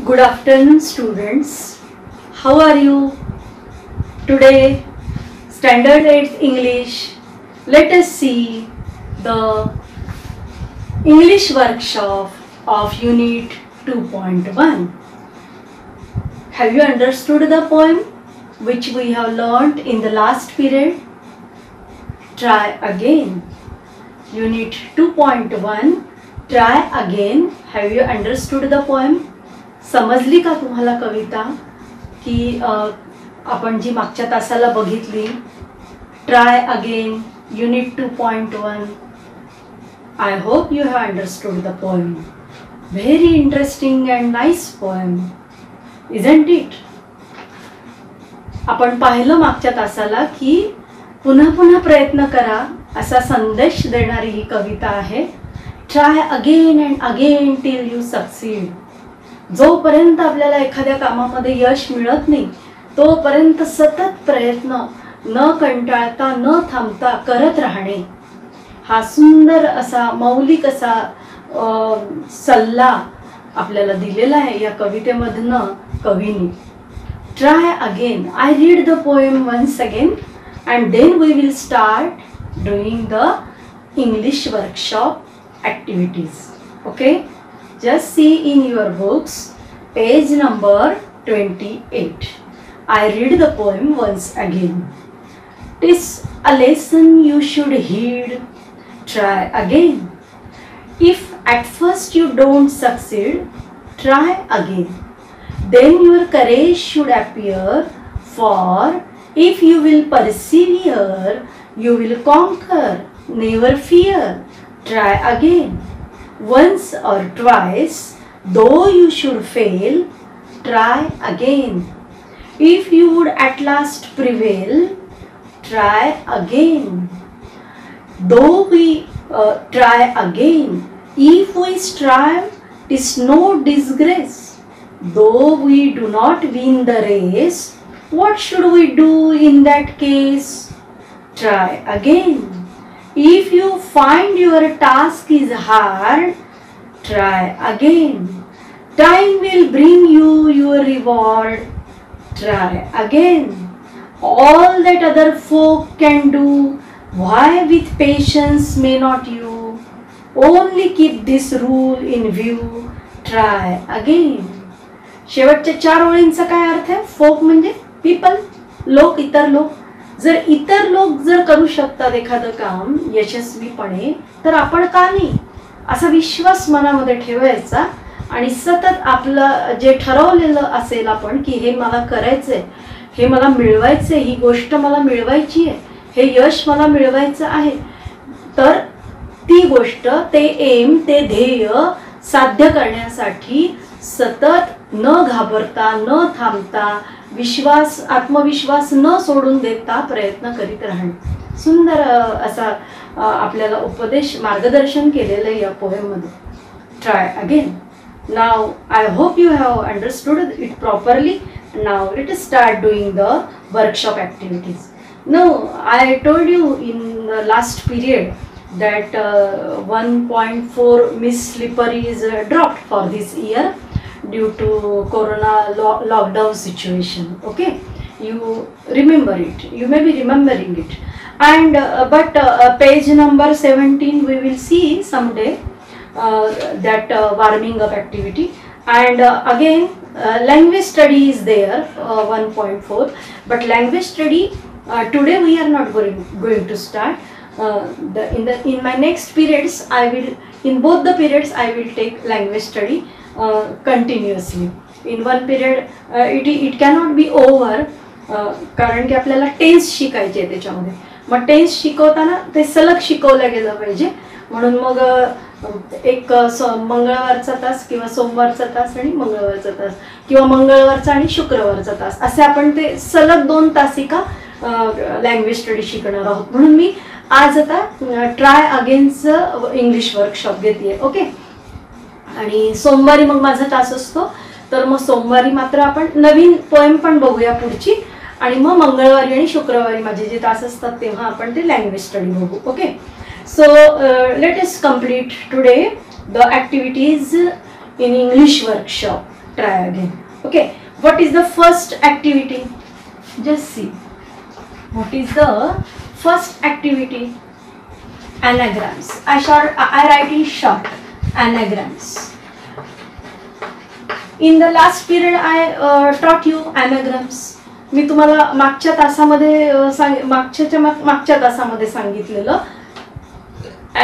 Good afternoon, students. How are you? Today, Standard 8th English. Let us see the English workshop of Unit 2.1. Have you understood the poem which we have learnt in the last period? Try again. Unit 2.1. Try again. Have you understood the poem? समजली का तुम्हाला कविता की आपण जी मागच्या तासाला बघितली try again unit 2.1. I hope you have understood the poem. Very interesting and nice poem, isn't it? आपण पाहिलं मागच्या तासाला की पुन्हा पुन्हा प्रयत्न करा असा संदेश देणारी ही कविता आहे. Try again and again till you succeed. जोपर्यंत आपल्याला एखाद्या कामामध्ये यश मिळत नाही तोपर्यंत सतत प्रयत्न न कंटाळता न थांबता करत राहणे हा सुंदर असा मौलिक असा सल्ला आपल्याला दिलेला आहे या कवितेमधनं कवीने. Try again. I read the poem once again and then we will start doing the English workshop activities. Okay, just see in your books page number 28. I read the poem once again. 'Tis a lesson you should heed. Try again. If at first you don't succeed, try again. Then your courage should appear, for if you will persevere, you will conquer. Never fear. Try again. Once or twice, though you should fail, try again. If you would at last prevail, try again. Though we try again. If we strive, 'tis no disgrace. Though we do not win the race, what should we do in that case? Try again. If you find your task is hard, try again. Time will bring you your reward. Try again. All that other folk can do, why with patience may not you? Only keep this rule in view. Try again. शेवटच्या 4 ओळींचा काय अर्थ आहे? Folk म्हणजे people, लोक, इतर लोक. जर इतर लोक जर करू शकतात एखादं काम यशस्वीपणे तर आपण का नाही असा विश्वास मनामध्ये ठेवायचा आणि सतत आपलं जे ठरवलेलं असेल आपण की हे मला करायचंय, हे मला मिळवायचंय, ही गोष्ट मला मिळवायची आहे, हे यश मला मिळवायचं आहे, तर ती गोष्ट, ते एम, ते ध्येय साध्य करण्यासाठी सतत न घाबरता न थांबता विश्वास, आत्मविश्वास न सोडून देता प्रयत्न करीत राहणे. सुंदर असा आपल्याला उपदेश, मार्गदर्शन केलेलं आहे या पोएममध्ये. Try again. Now I hope you have understood it properly. Now let us start doing the workshop activities. No, I told you in the last period that 1.4 Miss Slippery is dropped for this year due to corona lockdown situation. Okay, you remember it, you may be remembering it, and but page number 17 we will see someday that warming up activity, and again language study is there, 1.4, but language study today we are not going to start. In my next periods I will, in both the periods I will take language study continuously. In one period it cannot be over, कारण की आपल्याला tense शिकायचे आहे त्याच्यामध्ये. मग tense शिकवताना ते सलग शिकवलं गेलं पाहिजे म्हणून मग एक मंगळवारचा तास किंवा सोमवारचा तास आणि मंगळवारचा तास किंवा मंगळवारचा आणि शुक्रवारचा तास असे आपण ते सलग 2 तासिका लँग्वेज स्टडी शिकणार आहोत. म्हणून मी आज आता ट्राय अगेनचं इंग्लिश वर्कशॉप घेते. ओके, आणि सोमवारी मग माझा तास असतो, तर मग सोमवारी मात्र आपण नवीन पोएम पण बघूया पुढची, आणि मग मंगळवारी आणि शुक्रवारी माझे जे तास असतात तेव्हा आपण ते लँग्वेज स्टडी बघू. Okay, so let us complete today the activities in English workshop. try again. Okay, what is the first activity? Just see, what is the first activity? Anagrams. I write in short, anagrams. In the last period I taught you anagrams. मी तुम्हाला मागच्या तासामध्ये सांगितलेलं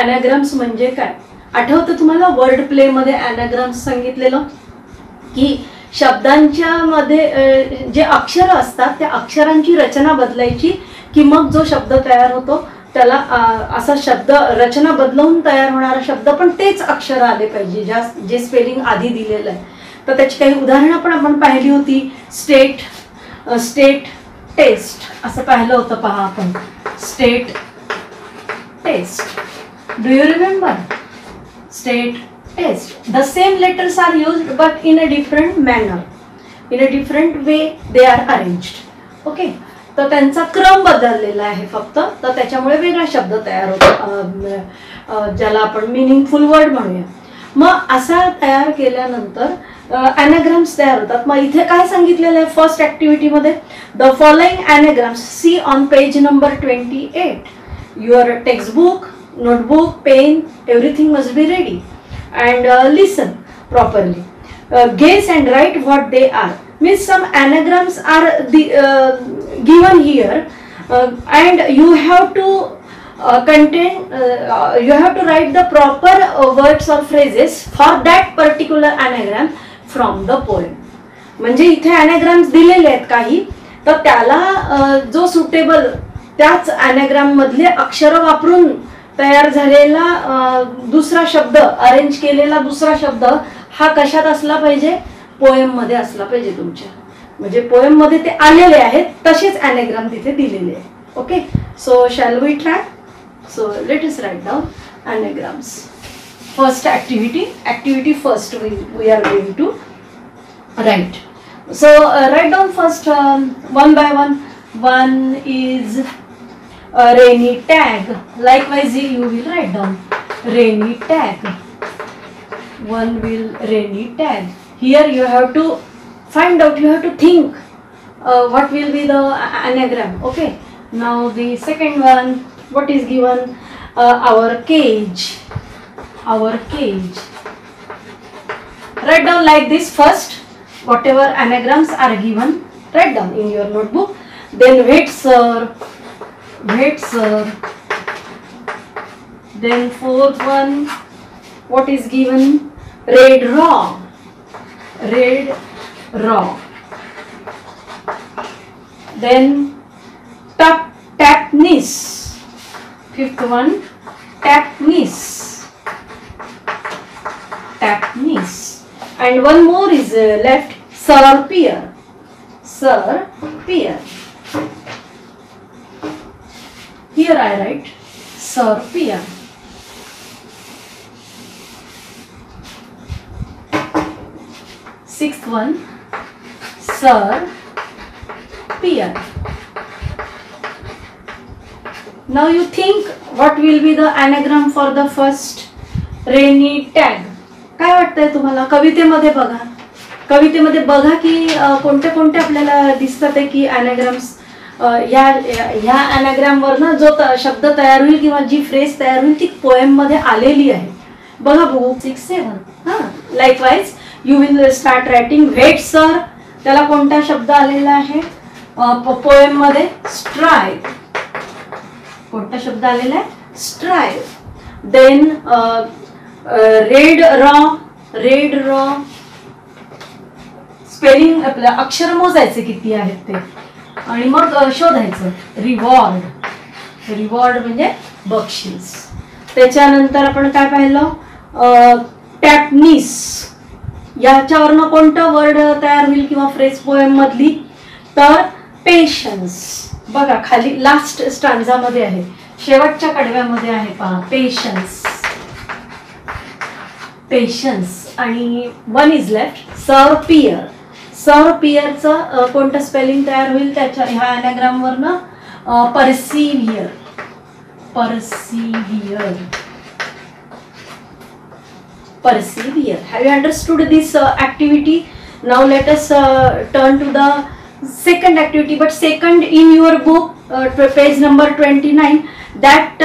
anagrams म्हणजे काय. आठवतं तुम्हाला word play मध्ये anagrams सांगितलेलं की शब्दांच्या मध्ये जे अक्षर असतात त्या अक्षरांची रचना बदलायची की मग जो शब्द तयार होतो त्याला असा शब्द रचना बदलून तयार होणारा शब्द पण तेच अक्षर आले पाहिजे जे स्पेलिंग आधी दिलेलं आहे. तर त्याची काही उदाहरणं पण आपण पाहिली होती. स्टेट टेस्ट असं पाहिलं होतं पहा आपण. State test, do you remember? State test. The same letters are used but in a different manner, in a different way they are arranged. Okay, तर त्यांचा क्रम बदललेला आहे फक्त, तर त्याच्यामुळे वेगळा शब्द तयार होतो ज्याला आपण मिनिंगफुल वर्ड म्हणूया. मग असा तयार केल्यानंतर anagrams तयार होतात. मग इथे काय सांगितलेलं आहे फर्स्ट ऍक्टिव्हिटी मध्ये? The following anagrams see on page number 28. Your textbook, notebook, pen, everything must be ready and listen properly. Guess and write what they are. Means some anagrams are given here and you have to you have to write the proper words or phrases for that particular anagram from the poem. म्हणजे इथे anagrams दिलेले आहेत काही, तर त्याला जो suitable त्याच anagram मधले अक्षर वापरून तयार झालेला दुसरा शब्द, अरेंज केलेला दुसरा शब्द हा कशात असला पाहिजे? पोएम मध्ये असला पाहिजे तुमच्या. म्हणजे पोएम मध्ये ते आलेले आहेत तसेच anagram तिथे दिलेले आहेत. Okay, so shall we try? So let us write down anagrams. First activity first we are going to write. So write down first one by one. One is rainy tag. Likewise you will write down rainy tag. One will rainy tag. Here you have to find out, you have to think what will be the anagram. Okay, now the second one, what is given? Our cage. Our cage. Write down like this first. Whatever anagrams are given, write down in your notebook. Then wait sir. Wait sir. Then fourth one, what is given? Red raw. Red raw. Then tapnis. Fifth one, tapnis. Tapnis. And one more is left, surpier. Surpier. Here I write surpier. Sixth one, surpier. Now you think what will be the anagram for the first rainy tag. काय वाटतंय तुम्हाला? कवितेमध्ये बघा की कोणते कोणते आपल्याला दिसतात आहे की anagrams ह्या anagram वरनं जो शब्द तयार होईल किंवा जी फ्रेज तयार होईल ती पोएम मध्ये आलेली आहे. बघा बघू 6, 7. Likewise you will start writing. Wait sir, त्याला कोणता शब्द आलेला आहे पोएम मध्ये? स्ट्राइव. कोणता शब्द आलेला आहे? Strive. Then red raw. Spelling आपल्या अक्षर मोजायचे किती आहेत ते आणि मग शोधायचं. रिवॉर्ड म्हणजे बक्षीस. त्याच्यानंतर आपण काय पाहिलं? टॅपनिस. याच्यावरनं कोणतं वर्ड तयार होईल किंवा फ्रेज पोएम मधली? तर पेशन्स. बघा खाली लास्ट स्टांजा मध्ये आहे, शेवटच्या कडव्यामध्ये आहे पहा, पेशन्स. आणि वन इज लेफ्ट, सर्पियर. सर्पियरचं कोणतं स्पेलिंग तयार होईल त्याच्या ह्या anagram वरनं? परसिव्हियर. Have you understood this activity? Now let us turn to the second activity, but second in your book, page number 29. That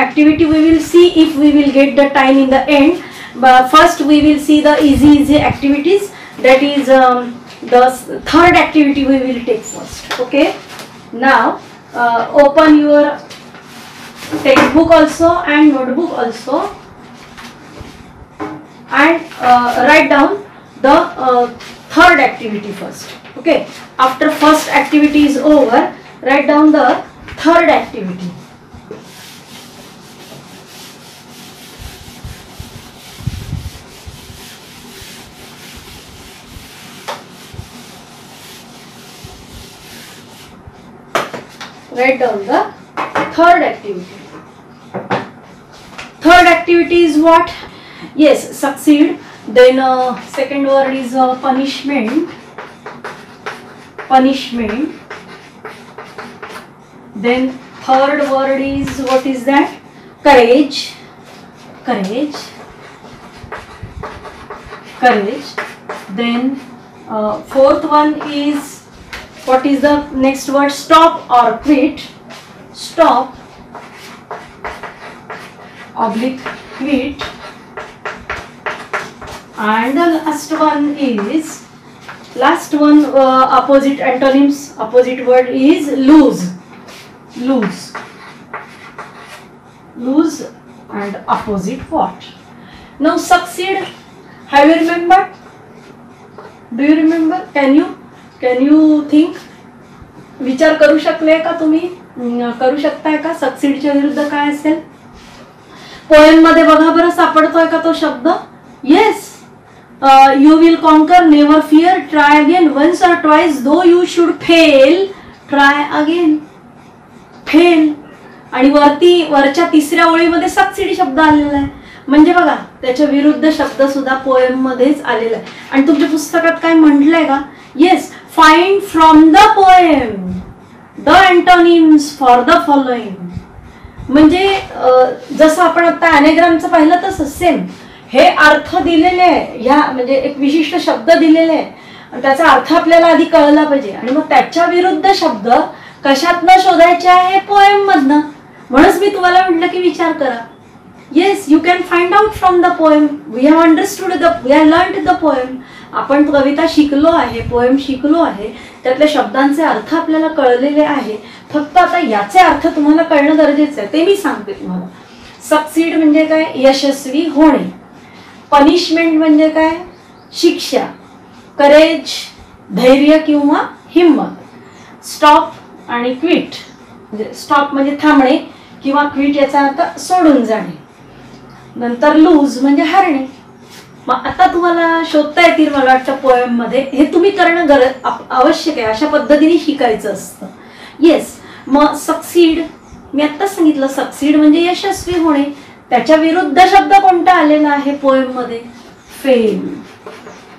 activity we will see if we will get the time in the end. But first we will see the easy activities. That is the third activity we will take first. Okay. Now open your textbook also and notebook also, and write down the third activity first. Okay. After first activity is over, write down the third activity. Write down the third activity. Third activity is what? Yes, succeed. Then second word is punishment. Punishment. Then third word is, what is that? Courage. Courage. Courage. Then fourth one is, what is the next word? Stop or quit. Stop oblique quit. And the last one is, opposite antonyms, opposite word is lose. Lose. Lose and opposite what? Now succeed. Have you remembered? Do you remember? Can you think? विचार करू शकले का तुम्ही? करू शकताय का? सक्सीडच्या विरुद्ध काय असेल? पोएम मध्ये बघा बरं सापडतोय का तो शब्द? Yes. You will conquer, never fear, try again, once or twice, though you should fail, try again. Fail. आणि वरच्या तिसऱ्या ओळीमध्ये सक्सीड शब्द आलेला आहे. म्हणजे बघा त्याच्या विरुद्ध शब्द सुद्धा पोएम मध्येच आलेला आहे. आणि तुमच्या पुस्तकात काय म्हटलंय का? Yes, find from the poem the antonyms for the following. म्हणजे जसं आपण आता ॲनेग्रामचं पाहिलं तसं सेम हे अर्थ दिलेले आहे. ह्या म्हणजे एक विशिष्ट शब्द दिलेले आहे, त्याचा अर्थ आपल्याला आधी कळला पाहिजे आणि मग त्याच्या विरुद्ध शब्द कशातनं शोधायचे आहे? पोएम मधनं. म्हणूनच मी तुम्हाला म्हटलं की विचार करा. Yes, you can find out from the poem. We have understood we have learned the poem. आपण कविता शिकलो आहे, पोएम शिकलो आहे, त्यातल्या शब्दांचे अर्थ आपल्याला कळलेले आहे. फक्त आता याचे अर्थ तुम्हाला कळणं गरजेचं आहे, ते मी सांगते तुम्हाला. सक्सीड म्हणजे काय? यशस्वी होणे. पनिशमेंट म्हणजे काय? शिक्षा. करेज धैर्य किंवा हिम्मत. स्टॉप आणि क्विट म्हणजे स्टॉप म्हणजे थांबणे किंवा क्विट याचा अर्थ सोडून जाणे. नंतर लूज म्हणजे हारणे. मग आता तुम्हाला शोधता येतील मला वाटतं पोएम मध्ये. हे तुम्ही करणं आवश्यक आहे, अशा पद्धतीने शिकायचं असतं. येस. मग सक्सीड मी आत्ताच सांगितलं, सक्सीड म्हणजे यशस्वी होणे. त्याच्या विरुद्ध शब्द कोणता आलेला आहे पोएम मध्ये? फेल.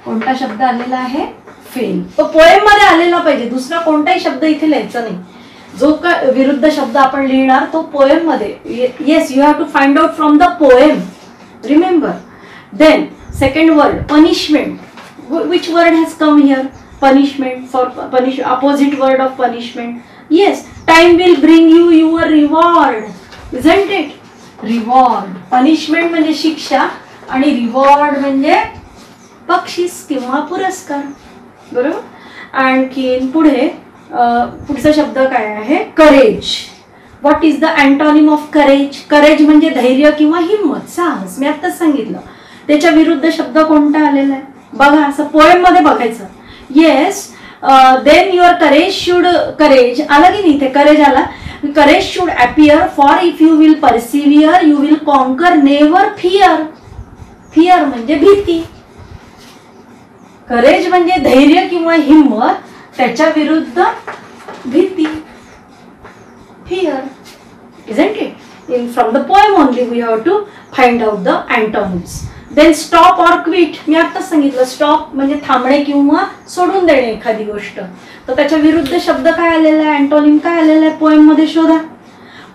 कोणता शब्द आलेला आहे? फेल. तो पोएम मध्ये आलेला पाहिजे, दुसरा कोणताही शब्द इथे लिहायचा नाही. जो का विरुद्ध शब्द आपण लिहिणार तो पोएम मध्ये. Yes, you have to find out from the poem. Remember. Then second word, punishment. Which word has come here? Punishment. For punish, opposite word of punishment. Yes, time will bring you your reward, isn't it? Reward. Punishment म्हणजे शिक्षा आणि reward म्हणजे बक्षीस किंवा पुरस्कार. बरोबर. आणखीन पुढे पुढचा शब्द काय आहे? Courage. What is the antonym of courage? Courage म्हणजे धैर्य किंवा हिम्मत, साहस. मी आत्ताच सांगितलं. त्याच्या विरुद्ध शब्द कोणता आलेला आहे बघा, असं पोएम मध्ये बघायचं. Yes. Then your courage should, courage आला की नाही? ते करेज आला. Courage should appear, for if you will persevere you will conquer, never fear. Fear म्हणजे भीती. करेज म्हणजे धैर्य किंवा हिम्मत, त्याच्या विरुद्ध भीती, fear. Isn't it? From the poem only we have to find out the antonyms. Then stop or quit. मी आता सांगितलं स्टॉप म्हणजे थांबणे किंवा सोडून देणे एखादी गोष्ट. तर त्याच्या विरुद्ध शब्द काय आलेला आहे? अँटोनिम काय आलेला आहे पोएम मध्ये? शोधा.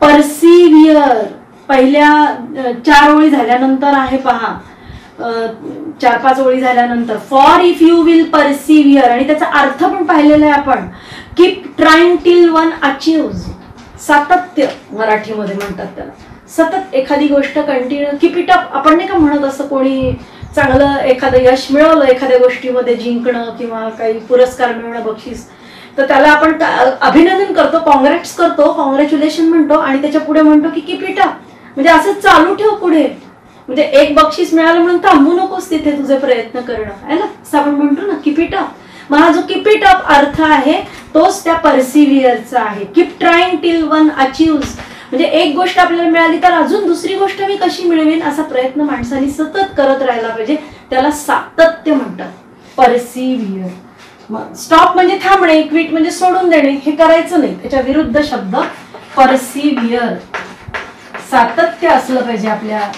परसिव्हिअर पहिल्या 4 ओळी झाल्यानंतर आहे पहा. 4-5 ओळी झाल्यानंतर फॉर इफ यू विल परसिव्हिअर, आणि त्याचा अर्थ पण पाहिलेला आहे आपण, कीप ट्राईंग टिल वन अचीव्ज, सातत्य मराठीमध्ये म्हणतात त्याला, सतत एखादी गोष्ट कंटिन्यू, कीप इट अप. आपण नाही का म्हणत असं, कोणी चांगलं एखादं यश मिळवलं एखाद्या गोष्टीमध्ये, जिंकणं किंवा काही पुरस्कार मिळवणं, बक्षीस, तर त्याला आपण अभिनंदन करतो, कॉंग्रॅट्स करतो, कॉंग्रॅच्युलेशन म्हणतो, आणि त्याच्या पुढे म्हणतो की कीप इट अप, म्हणजे असं चालू ठेव पुढे. म्हणजे एक बक्षीस मिळालं म्हणून थांबू नकोस तिथे तुझे प्रयत्न करणं, आहे ना, असं आपण म्हणतो ना, कीप इट अप. मग हा जो कीप इट अप अर्थ आहे तोच त्या परसिव्हिअरचा आहे. कीप ट्राईंग टिल वन अचीव्ज, म्हणजे एक गोष्ट आपल्याला मिळाली तर अजून दुसरी गोष्ट मी कशी मिळवेन असा प्रयत्न माणसाने सतत करत राहायला पाहिजे, त्याला सातत्य म्हणतात, परसिव्हिअर. मग स्टॉप म्हणजे थांबणे, क्विट म्हणजे सोडून देणे, हे करायचं नाही, त्याच्या विरुद्ध शब्द परसिव्हिअर. सातत्य असलं पाहिजे आपल्या,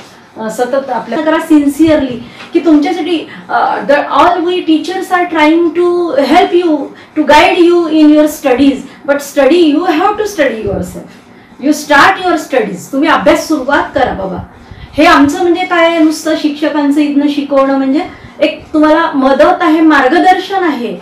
सतत आपल्या करा सिन्सिअरली, की तुमच्यासाठी all we teachers are trying to help you, to guide you in your studies, but study you have to study yourself, you start your studies. तुम्ही अभ्यास सुरुवात करा बाबा. हे आमचं म्हणजे काय, नुसतं शिक्षकांचं इथनं शिकवणं म्हणजे एक तुम्हाला मदत आहे, मार्गदर्शन आहे,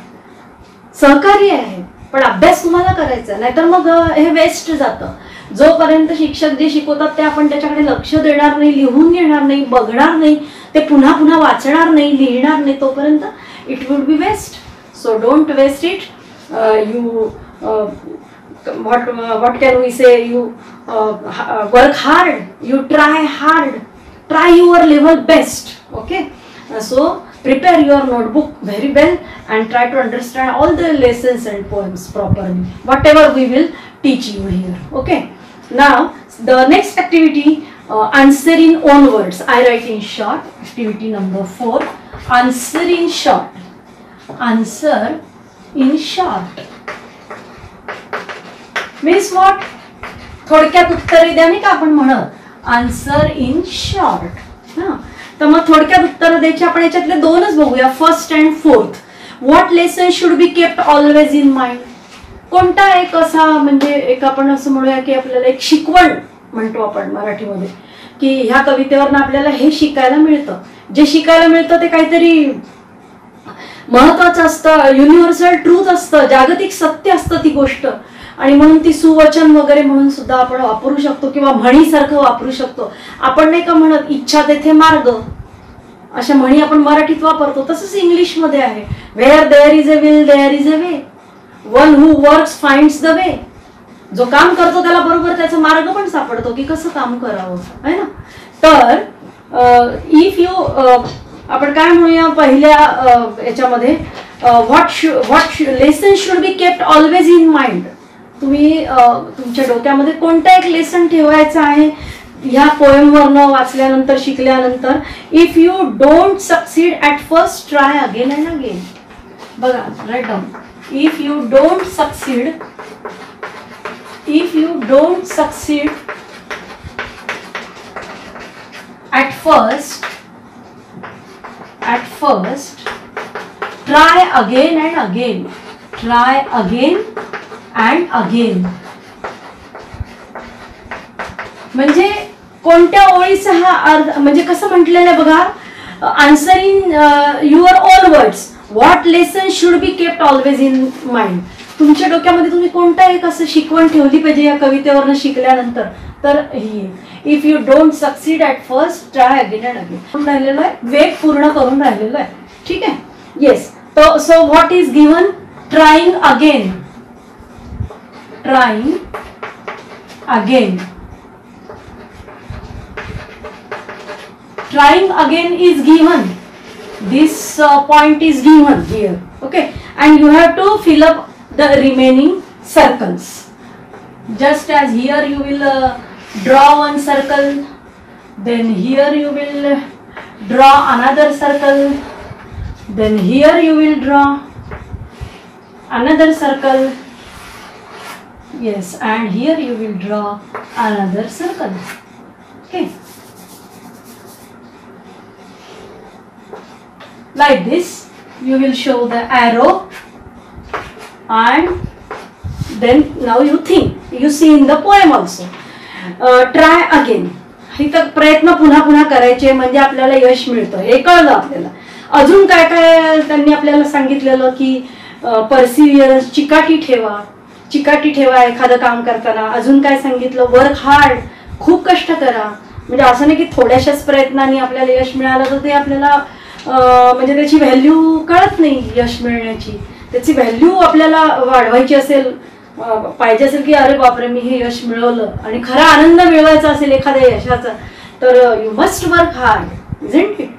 सहकार्य आहे, पण अभ्यास तुम्हाला करायचा, नाहीतर मग हे वेस्ट जातं. जोपर्यंत शिक्षक जे शिकवतात ते आपण त्याच्याकडे लक्ष देणार नाही, लिहून घेणार नाही, बघणार नाही, ते पुन्हा पुन्हा वाचणार नाही, लिहिणार नाही, तोपर्यंत it would be waste. So don't waste it. You what can we say, you work hard, you try hard, try your level best. Okay, so prepare your notebook very well and try to understand all the lessons and poems properly, whatever we will teach you here. Okay, now the next activity, answer in own words. I write in short. Activity number 4, answer in short. Answer in short means what? थोडक्यात उत्तरे द्या, नाही का आपण म्हणत, answer in short. तर मग थोडक्यात उत्तर द्यायची आपण याच्यातले दोनच बघूया, first and fourth. What lesson should be kept always in mind. कोणता एक असा, म्हणजे एक आपण असं म्हणूया की आपल्याला एक शिकवण म्हणतो आपण मराठीमध्ये, की ह्या कवितेवरनं आपल्याला हे शिकायला मिळतं. जे शिकायला मिळतं ते काहीतरी महत्वाचं असतं, युनिव्हर्सल ट्रूथ असतं, जागतिक सत्य असतं ती गोष्ट, आणि म्हणून ती सुवचन वगैरे म्हणून सुद्धा आपण वापरू शकतो, किंवा म्हणीसारखं वापरू शकतो. आपण नाही का म्हणत, इच्छा तेथे मार्ग, अशा म्हणी आपण मराठीत वापरतो. तसंच इंग्लिशमध्ये आहे, where there is a will there is a way, one who works finds the way. जो काम करतो त्याला बरोबर त्याचा मार्ग पण सापडतो की कसं काम करावं, आहे ना. तर इफ यू, आपण काय म्हणूया पहिल्या याच्यामध्ये, what lesson should be kept always in mind. तुम्ही तुमच्या डोक्यामध्ये कोणता एक लेसन ठेवायचा आहे ह्या पोएमवरनं वाचल्यानंतर, शिकल्यानंतर. If you don't succeed at first, try again and again. बघा, write down. If you don't succeed, if you don't succeed at first, try again and again, try again and again. म्हणजे कोणत्या ओळीचा हा अर्थ, म्हणजे कसं म्हटलेलं आहे बघा, answer in your on words, what lesson should be kept always in mind. तुमच्या डोक्यामध्ये तुम्ही कोणता एक असं शिकवण ठेवली पाहिजे या कवितेवरनं शिकल्यानंतर, तर ही, if you don't succeed at first, try again and again. राहिलेलं आहे, वेग पूर्ण करून राहिलेलं आहे, ठीक आहे. Yes, so what is given? Trying again, trying again, trying again is given. This point is given here, okay, and you have to fill up the remaining circles. Just as here you will draw one circle, then here you will draw another circle, then here you will draw another circle, yes, and here you will draw another circle. Okay, like this you will show the arrow, and then now you think, you see in the poem also. Try again. इथं प्रयत्न पुन्हा पुन्हा करायचे म्हणजे आपल्याला यश मिळतं हे कळलं आपल्याला. अजून काय काय त्यांनी आपल्याला सांगितलेलं की परसिव्हिअरन्स, चिकाटी ठेवा एखादं काम करताना. अजून काय सांगितलं, वर्क हार्ड, खूप कष्ट करा. म्हणजे असं नाही की थोड्याशाच प्रयत्नांनी आपल्याला यश मिळालं तर ते आपल्याला म्हणजे त्याची व्हॅल्यू कळत नाही यश मिळण्याची. त्याची व्हॅल्यू आपल्याला वाढवायची असेल, पाहिजे असेल की अरे बापरे मी हे यश मिळवलं आणि खरा आनंद मिळवायचा असेल एखाद्या यशाचा तर you must work hard, isn't it.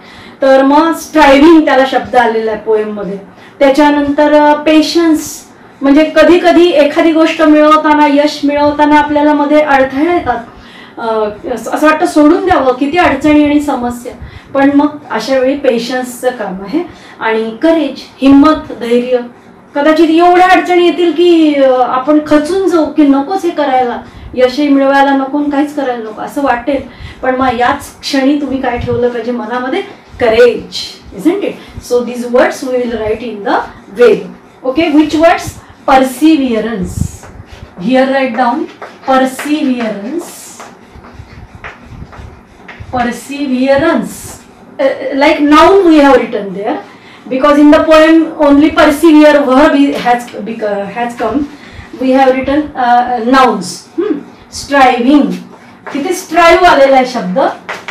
तर मग स्ट्रायव्हिंग त्याला शब्द आलेला आहे पोएममध्ये. त्याच्यानंतर पेशन्स, म्हणजे कधी कधी एखादी गोष्ट मिळवताना, यश मिळवताना आपल्याला मध्ये अडथळे येतात. असं वाटतं सोडून द्यावं, किती अडचणी आणि समस्या, पण मग अशा वेळी पेशन्सचं काम आहे. आणि करेज, हिम्मत, धैर्य. कदाचित एवढ्या अडचणी येतील की आपण खचून जाऊ की नकोच हे करायला, यशही मिळवायला नको, काहीच करायला नको असं वाटेल. पण मग याच क्षणी तुम्ही काय ठेवलं पाहिजे मनामध्ये, courage, isn't it? So these words we will write in the way. Okay, which words? Perseverance. Here write down perseverance. Like noun we have written there because in the poem only persevere verb has come. We have written nouns. Striving, तिथे strive आलेला आहे शब्द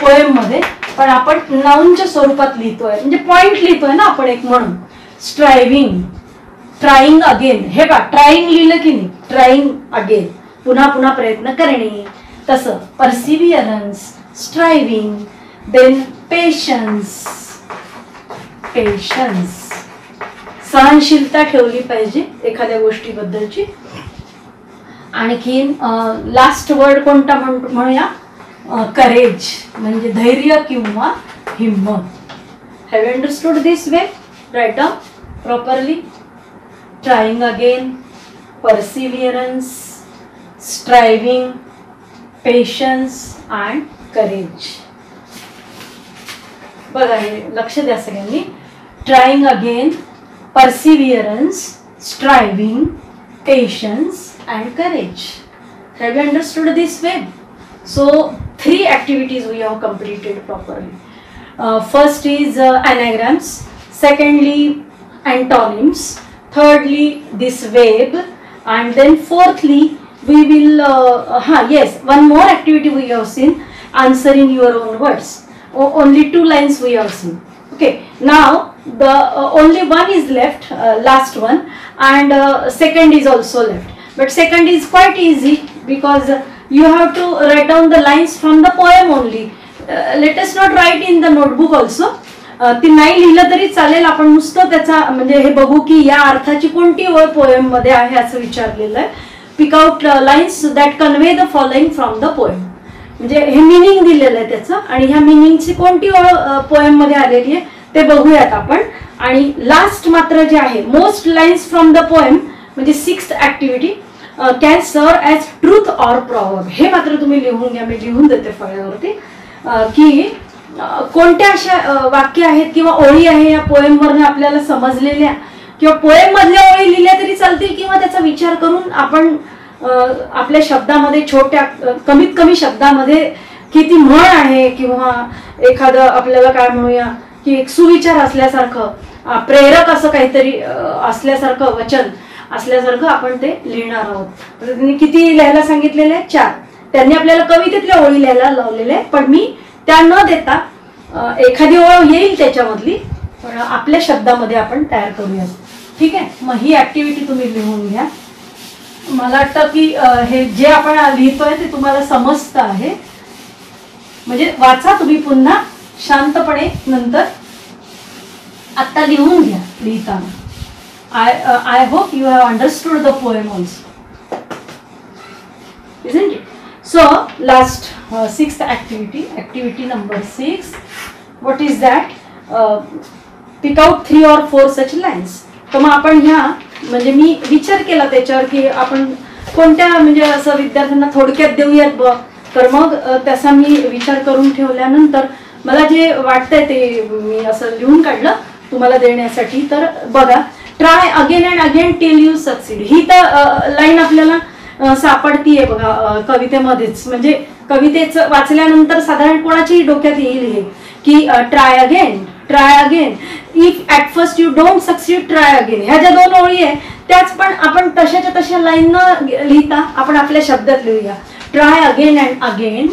poem मध्ये, पण आपण नाउनच्या स्वरूपात लिहितोय म्हणजे पॉइंट लिहितोय ना आपण एक म्हणून. स्ट्रायव्हिंग, ट्राईंग अगेन, हे का ट्राईंग लिहिलं की नाही, ट्राईंग अगेन, पुन्हा पुन्हा प्रयत्न करणे. तसं परसिव्हिअरन्स, स्ट्रायव्हिंग, देन पेशन्स, सहनशीलता ठेवली पाहिजे एखाद्या गोष्टीबद्दलची. आणखीन लास्ट वर्ड कोणता म्हणूया, करेज, म्हणजे धैर्य किंवा हिम्मत. Have you understood this way? Write down properly. Trying again, perseverance, striving, patience and courage. बघा हे लक्ष द्या सगळ्यांनी. Trying again, perseverance, striving, patience and courage. Have you understood this way? So 3 activities we have completed properly. First is anagrams, secondly antonyms, thirdly this verb, and then fourthly we will yes, one more activity we have seen, answering your own words. Only 2 lines we have seen. Okay, now the only one is left, last one, and second is also left. But second is quite easy because you have to write down the lines from the poem only. Let us not write in the notebook also. ती नाही लिहिलं तरी चालेल, आपण नुसतं त्याचा म्हणजे हे बघू की या अर्थाची कोणती ओळ पोएम मध्ये आहे असं विचारलेलं आहे. Pick out lines that convey the following from the poem, म्हणजे हे मिनिंग दिलेलं आहे त्याचं आणि ह्या मिनिंगची कोणती ओळ पोएम मध्ये आलेली आहे ते बघूयात आपण. आणि लास्ट मात्र जे आहे, most lines from the poem, म्हणजे 6th ऍक्टिव्हिटी, कॅन सर्व ॲज ट्रूथ ऑर प्रॉवर्ब. हे मात्र तुम्ही लिहून घ्या, मी लिहून देते फळ्यावरती की कोणत्या अशा वाक्य आहेत किंवा ओळी आहे या पोएमवरनं आपल्याला समजलेल्या, किंवा पोएम मधल्या ओळी लिहिल्या तरी चालतील किंवा त्याचा विचार करून आपण आपल्या शब्दामध्ये, छोट्या कमीत कमी शब्दामध्ये किती म्हण आहे किंवा एखादं आपल्याला काय म्हणूया की एक सुविचार असल्यासारखं, प्रेरक असं काहीतरी असल्यासारखं, वचन असल्यासारखं आपण ते लिहिणार आहोत. तर त्यांनी किती लिहायला सांगितलेले आहे? 4. त्यांनी आपल्याला कवितेतल्या ओळी लिहायला लावलेल्या आहे, पण मी त्या न देता एखादी ओळ येईल त्याच्यामधली पण आपल्या शब्दामध्ये आपण तयार करूया. ठीक आहे, मग ही ऍक्टिव्हिटी तुम्ही लिहून घ्या. मला वाटतं की हे जे आपण लिहितोय ते तुम्हाला समजतं आहे, म्हणजे वाचा तुम्ही पुन्हा शांतपणे नंतर. आता लिहून घ्या लिहिताना. I hope you have understood the poem also, isn't it? So last 6th activity number 6. What is that? Pick out 3 or 4 such lines. तर मग आपण ह्या म्हणजे मी विचार केला त्याच्यावर की आपण कोणत्या म्हणजे असं विद्यार्थ्यांना थोडक्यात देऊयात बघ. तर मग त्याचा मी विचार करून ठेवल्यानंतर मला जे वाटतंय ते मी असं लिहून काढलं तुम्हाला देण्यासाठी. तर बघा, try again and again till you succeed, ही तर लाईन आपल्याला सापडतीये बघा कवितेमध्येच. म्हणजे कवितेचं वाचल्यानंतर साधारण कोणाच्याही डोक्यात येईल हे की try again, try again, if at first you don't succeed try again. ह्या ज्या 2 ओळी आहे त्याच पण आपण तशाच्या तशा लाईन न लिहिता आपण आपल्या शब्दात लिहूया. Try again and again.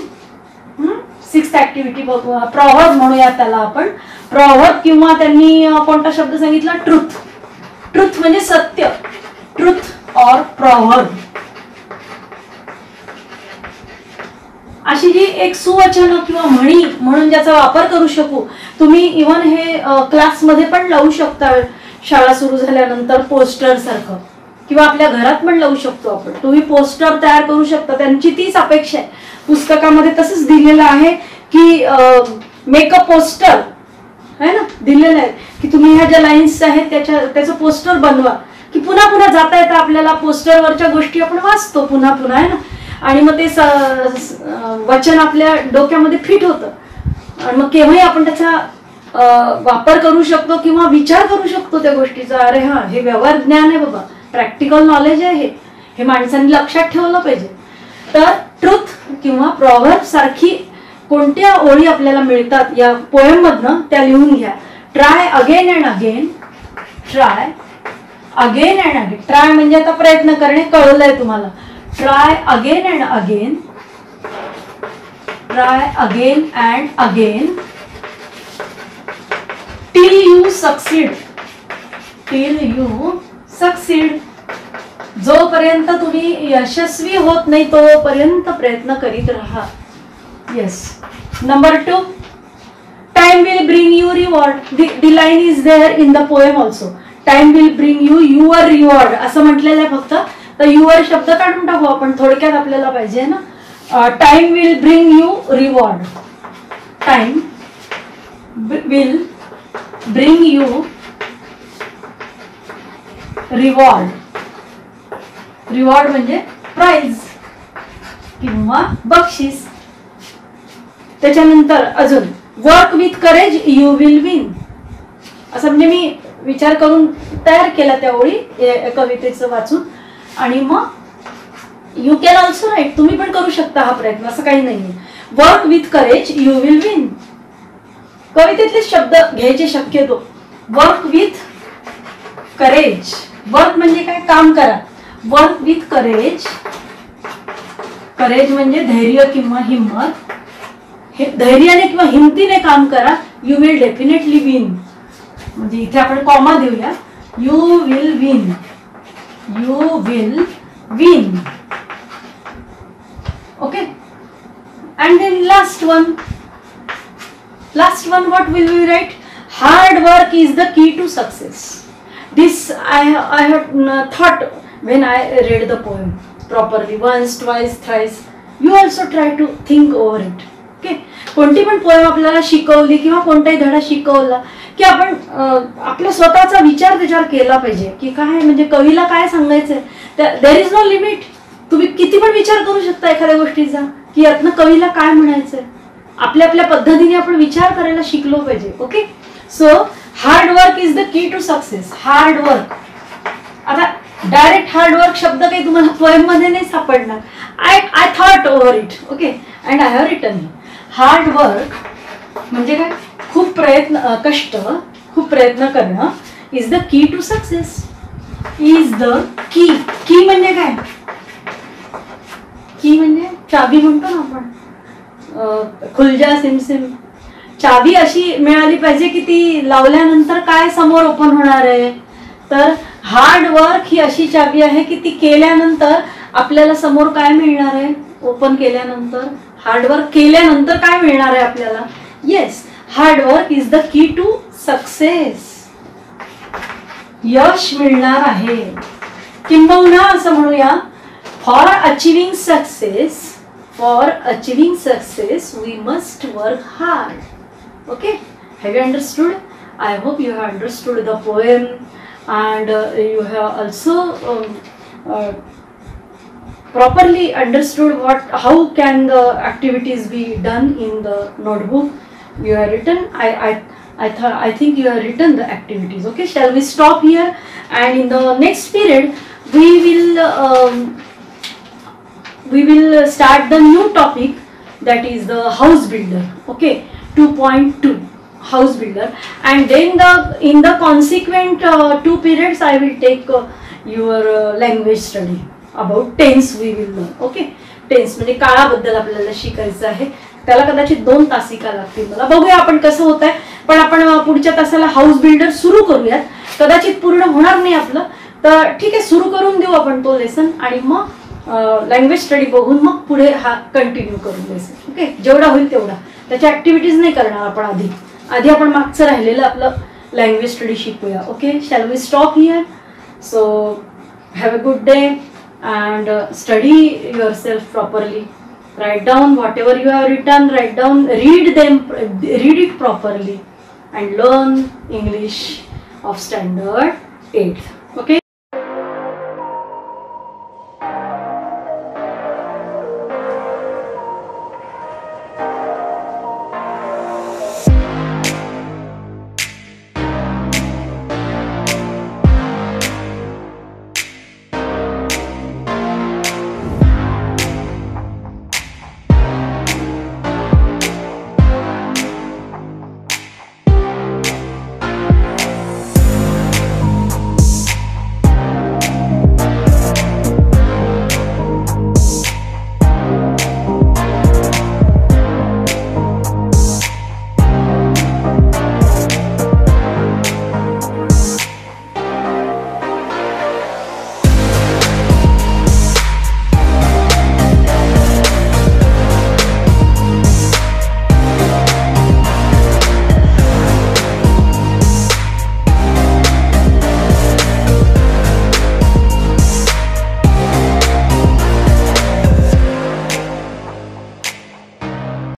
6th activity proverb म्हणूया त्याला आपण. प्रॉव्हर्ब किंवा त्यांनी कोणता शब्द सांगितला? ट्रुथ. ट्रुथ म्हणजे सत्य. Truth or proverb. अशी जी एक सुवचन किंवा म्हणी म्हणून ज्याचा वापर करू शकू. तुम्ही इव्हन हे क्लासमध्ये पण लावू शकता. शाळा सुरू झाल्यानंतर पोस्टर सारखं किंवा आपल्या घरात पण लावू शकतो आपण. तुम्ही पोस्टर तयार करू शकता. त्यांची तीच अपेक्षा आहे. पुस्तकामध्ये तसंच दिलेलं आहे की मेक अ पोस्टर आहे ना, दिलेलं आहे की तुम्ही ह्या ज्या लाईन्स आहेत त्याचं पोस्टर बनवा की पुन्हा पुन्हा जाता येता आपल्याला पोस्टरवरच्या गोष्टी आपण वाचतो पुन्हा पुन्हा आहे ना, आणि मग ते वचन आपल्या डोक्यामध्ये फिट होतं आणि मग केव्हाही आपण त्याचा वापर करू शकतो किंवा विचार करू शकतो त्या गोष्टीचा. अरे हा, हे व्यवहार ज्ञान आहे बाबा, प्रॅक्टिकल नॉलेज आहे, हे माणसांनी लक्षात ठेवलं पाहिजे. तर ट्रुथ किंवा प्रॉव्हर्ब सारखी कोणत्या ओळी आपल्याला मिळतात या पोएम मधनं त्या लिहून घ्या. Try again and again. Try again and again. Try म्हणजे आता प्रयत्न करणे, कळलंय तुम्हाला. Try again and again. Try again and again till you succeed. Till you succeed. जोपर्यंत तुम्ही यशस्वी होत नाही तोपर्यंत प्रयत्न करीत राहा. Yes. Number 2, time will bring you reward. The line is there in the poem also. Time will bring you your reward असं म्हटलेलं आहे फक्त. तर युअर शब्द काढून टाकू आपण, थोडक्यात आपल्याला पाहिजे ना. Time will bring you reward. Time will bring you reward. Reward म्हणजे प्राइज किंवा बक्षीस. त्याच्यानंतर अजून work with courage you will win. असं म्हणजे मी विचार करून तयार केला त्या ओळी कवितेचं वाचून. आणि मग यू कॅन ऑल्सो राईट. तुम्ही पण करू शकता हा प्रयत्न, असं काही नाहीये. Work with courage you will win. कवितेतले शब्द घ्यायचे शक्यतो. Work with courage. वर्क म्हणजे काय? काम करा. Work with courage. करेज म्हणजे धैर्य किंवा हिंमत. धैर्याने किंवा हिमतीने काम करा. You will definitely win. म्हणजे इथे आपण कॉमा देऊया. You will win. You will win. Okay. And then last one. Last one, what will we write? Hard work is the key to success. This I have thought when I read the poem properly once, twice, thrice. You also try to think over it. Okay. कोणती पण poem आपल्याला शिकवली किंवा कोणताही धडा शिकवला की आपण आपला स्वतःचा विचार त्याच्यावर केला पाहिजे की काय म्हणजे कवीला काय सांगायचंय. There is no limit. तुम्ही किती पण विचार करू शकता एखाद्या गोष्टीचा की यातनं कवीला काय म्हणायचंय. आपल्या आपल्या पद्धतीने आपण विचार करायला शिकलो पाहिजे. Okay. So hard work is the key to success. Hard work. आता डायरेक्ट हार्ड वर्क शब्द काही तुम्हाला पोएम मध्ये नाही सापडणार. I thought over it. Okay. And I have written. Hard work म्हणजे काय? खूप प्रयत्न, कष्ट, खूप प्रयत्न करणं is the key to success. Is the key. Key म्हणजे काय? की म्हणजे चाबी म्हणतो ना आपण. खुलजा सिमसिम. चाबी अशी मिळाली पाहिजे की ती लावल्यानंतर काय समोर ओपन होणार आहे. तर हार्ड वर्क ही अशी चाबी आहे की ती केल्यानंतर आपल्याला समोर काय मिळणार आहे. ओपन केल्यानंतर, हार्डवर्क केल्यानंतर काय मिळणार आहे आपल्याला. Yes. Hard work is the key to success. यश मिळणार आहे. किंबहुना असं म्हणूया, for achieving success, for achieving success we must work hard. Okay, have you understood? I hope you have understood the poem and you have also properly understood how can the activities be done in the notebook you have written. I think you have written the activities. Okay, shall we stop here, and in the next period we will start the new topic that is the house builder. Okay, 2.2 house builder, and then in the consequent 2 periods I will take your language study about tense we will learn. Okay, tense म्हणजे काळाबद्दल आपल्याला शिकायचं आहे. त्याला कदाचित 2 तासिका लागतील. मला बघूया आपण कसं होत आहे. पण आपण पुढच्या तासाला हाऊस बिल्डर सुरू करूयात. कदाचित पूर्ण होणार नाही आपलं, तर ठीक आहे सुरू करून देऊ आपण तो लेसन आणि मग लँग्वेज स्टडी बघून मग पुढे हा कंटिन्यू करू लेसन. ओके, जेवढा होईल तेवढा. त्याच्या ऍक्टिव्हिटीज नाही करणार आपण आधी आपण मागचं राहिलेलं आपलं लँग्वेज स्टडी शिकूया. Okay, shall we stop here. So have a good day and study yourself properly. Write down whatever you have written, write down, read it properly and learn English of standard 8th. Okay.